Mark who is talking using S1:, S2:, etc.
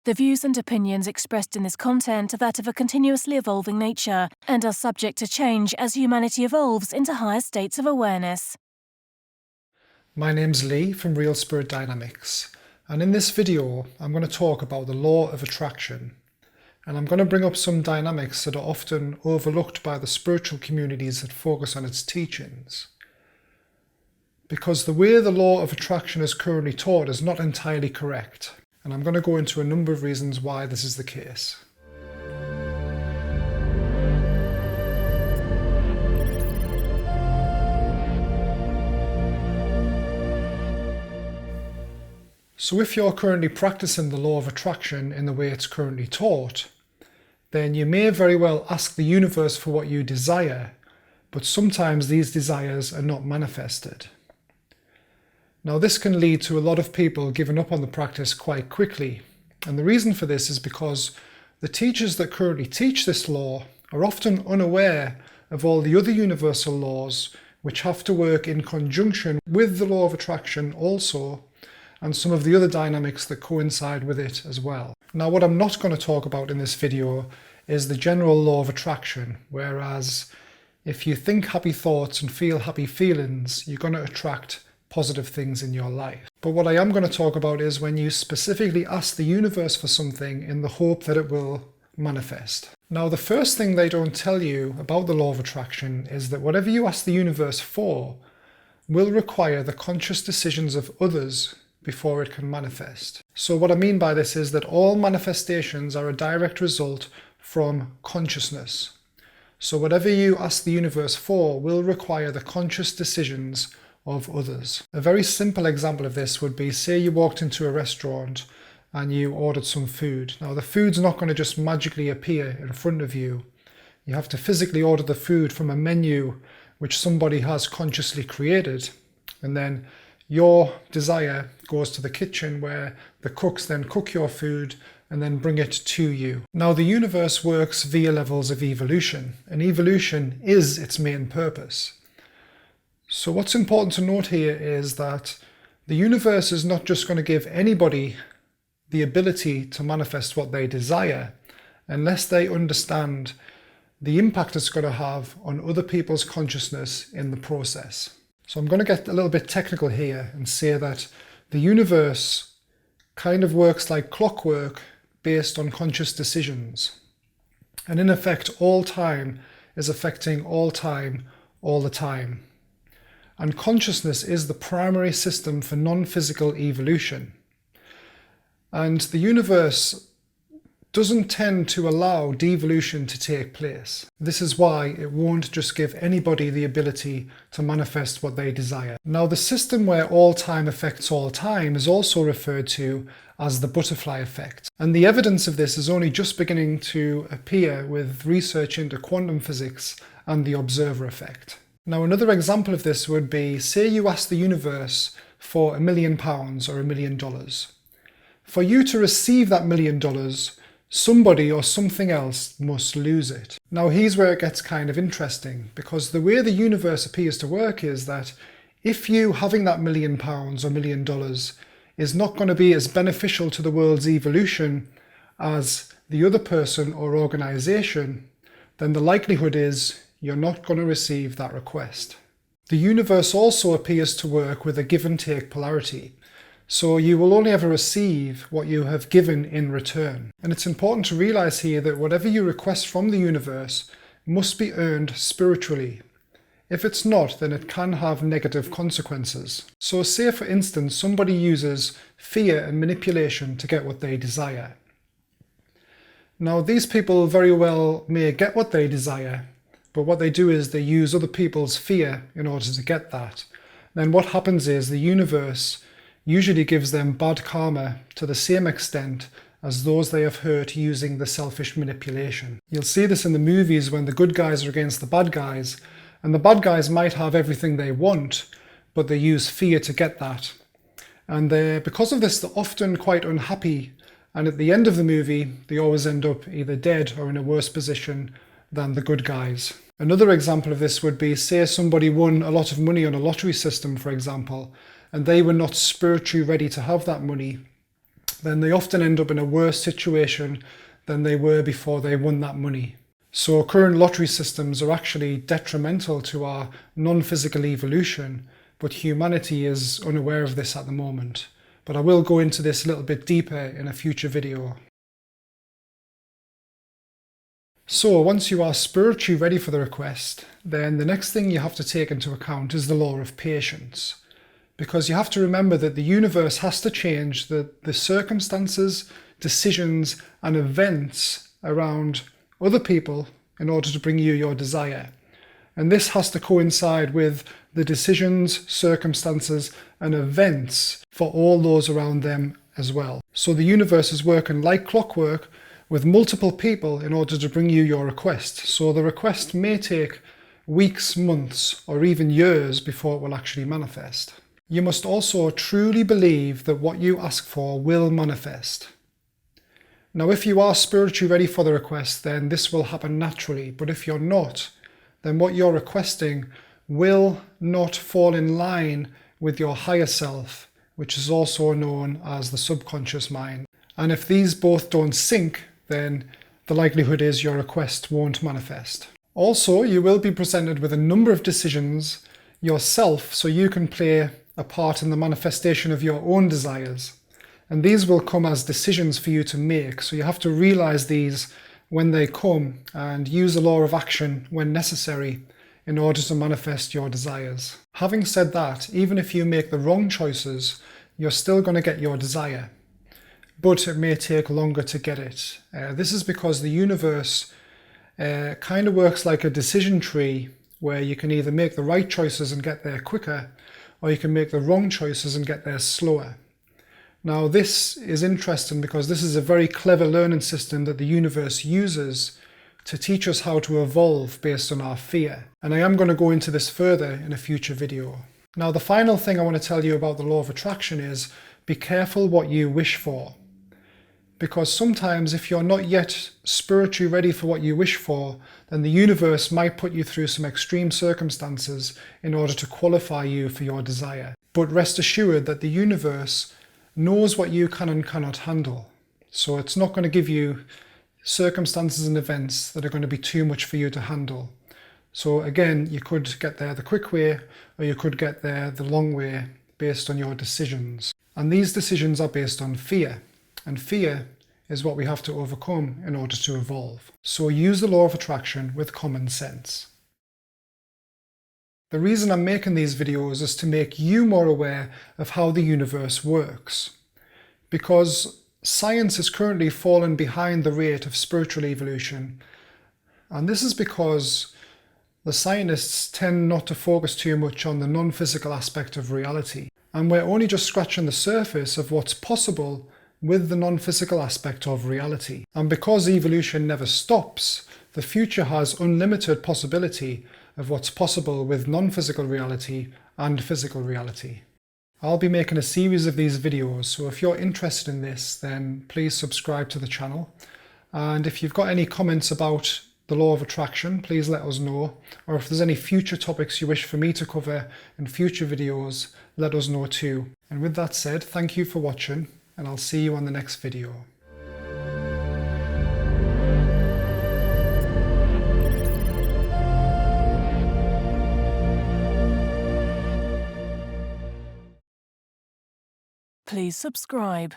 S1: The views and opinions expressed in this content are that of a continuously evolving nature and are subject to change as humanity evolves into higher states of awareness.
S2: My name's Lee from Realspiritdynamics, and in this video I'm going to talk about the law of attraction, and I'm going to bring up some dynamics that are often overlooked by the spiritual communities that focus on its teachings. Because the way the law of attraction is currently taught is not entirely correct, and I'm going to go into a number of reasons why this is the case. So if you're currently practicing the law of attraction in the way it's currently taught, then you may very well ask the universe for what you desire, but sometimes these desires are not manifested. Now this can lead to a lot of people giving up on the practice quite quickly, and the reason for this is because the teachers that currently teach this law are often unaware of all the other universal laws which have to work in conjunction with the law of attraction also, and some of the other dynamics that coincide with it as well. Now what I'm not going to talk about in this video is the general law of attraction, whereas if you think happy thoughts and feel happy feelings, you're going to attract positive things in your life. But what I am going to talk about is when you specifically ask the universe for something in the hope that it will manifest. Now the first thing they don't tell you about the law of attraction is that whatever you ask the universe for will require the conscious decisions of others before it can manifest. So what I mean by this is that all manifestations are a direct result from consciousness. So whatever you ask the universe for will require the conscious decisions of others. A very simple example of this would be, say you walked into a restaurant and you ordered some food. Now the food's not going to just magically appear in front of you. You have to physically order the food from a menu which somebody has consciously created, and then your desire goes to the kitchen where the cooks then cook your food and then bring it to you. Now the universe works via levels of evolution, and evolution is its main purpose. So what's important to note here is that the universe is not just going to give anybody the ability to manifest what they desire unless they understand the impact it's going to have on other people's consciousness in the process. So I'm going to get a little bit technical here and say that the universe kind of works like clockwork based on conscious decisions. And in effect, all time is affecting all time, all the time. And consciousness is the primary system for non-physical evolution. And the universe doesn't tend to allow devolution to take place. This is why it won't just give anybody the ability to manifest what they desire. Now the system where all time affects all time is also referred to as the butterfly effect. And the evidence of this is only just beginning to appear with research into quantum physics and the observer effect. Now another example of this would be, say you ask the universe for £1 million or $1 million. For you to receive that $1 million, somebody or something else must lose it. Now here's where it gets kind of interesting, because the way the universe appears to work is that if you having that £1 million or $1 million is not going to be as beneficial to the world's evolution as the other person or organization, then the likelihood is you're not going to receive that request. The universe also appears to work with a give and take polarity. So you will only ever receive what you have given in return. And it's important to realize here that whatever you request from the universe must be earned spiritually. If it's not, then it can have negative consequences. So say for instance, somebody uses fear and manipulation to get what they desire. Now these people very well may get what they desire, but what they do is they use other people's fear in order to get that. Then what happens is the universe usually gives them bad karma to the same extent as those they have hurt using the selfish manipulation. You'll see this in the movies when the good guys are against the bad guys, and the bad guys might have everything they want, but they use fear to get that. And because of this, they're often quite unhappy, and at the end of the movie, they always end up either dead or in a worse position than the good guys. Another example of this would be, say somebody won a lot of money on a lottery system, for example, and they were not spiritually ready to have that money, then they often end up in a worse situation than they were before they won that money. So current lottery systems are actually detrimental to our non-physical evolution, but humanity is unaware of this at the moment. But I will go into this a little bit deeper in a future video. So once you are spiritually ready for the request, then the next thing you have to take into account is the law of patience. Because you have to remember that the universe has to change the circumstances, decisions and events around other people in order to bring you your desire. And this has to coincide with the decisions, circumstances and events for all those around them as well. So the universe is working like clockwork with multiple people in order to bring you your request. So the request may take weeks, months or even years before it will actually manifest. You must also truly believe that what you ask for will manifest. Now, if you are spiritually ready for the request, then this will happen naturally. But if you're not, then what you're requesting will not fall in line with your higher self, which is also known as the subconscious mind. And if these both don't sync, then the likelihood is your request won't manifest. Also, you will be presented with a number of decisions yourself, so you can play a part in the manifestation of your own desires. And these will come as decisions for you to make. So you have to realize these when they come and use the law of action when necessary in order to manifest your desires. Having said that, even if you make the wrong choices, you're still going to get your desire, but it may take longer to get it. This is because the universe kind of works like a decision tree, where you can either make the right choices and get there quicker, or you can make the wrong choices and get there slower. Now, this is interesting because this is a very clever learning system that the universe uses to teach us how to evolve based on our fear. And I am going to go into this further in a future video. Now, the final thing I want to tell you about the law of attraction is be careful what you wish for. Because sometimes if you're not yet spiritually ready for what you wish for, then the universe might put you through some extreme circumstances in order to qualify you for your desire. But rest assured that the universe knows what you can and cannot handle. So it's not going to give you circumstances and events that are going to be too much for you to handle. So again, you could get there the quick way, or you could get there the long way based on your decisions. And these decisions are based on fear. And fear is what we have to overcome in order to evolve. So use the law of attraction with common sense. The reason I'm making these videos is to make you more aware of how the universe works. Because science is currently falling behind the rate of spiritual evolution. And this is because the scientists tend not to focus too much on the non-physical aspect of reality. And we're only just scratching the surface of what's possible with the non-physical aspect of reality. And because evolution never stops, the future has unlimited possibility of what's possible with non-physical reality and physical reality. I'll be making a series of these videos, so if you're interested in this, then please subscribe to the channel. And if you've got any comments about the law of attraction, please let us know. Or if there's any future topics you wish for me to cover in future videos, let us know too. And with that said, thank you for watching, and I'll see you on the next video.
S1: Please subscribe.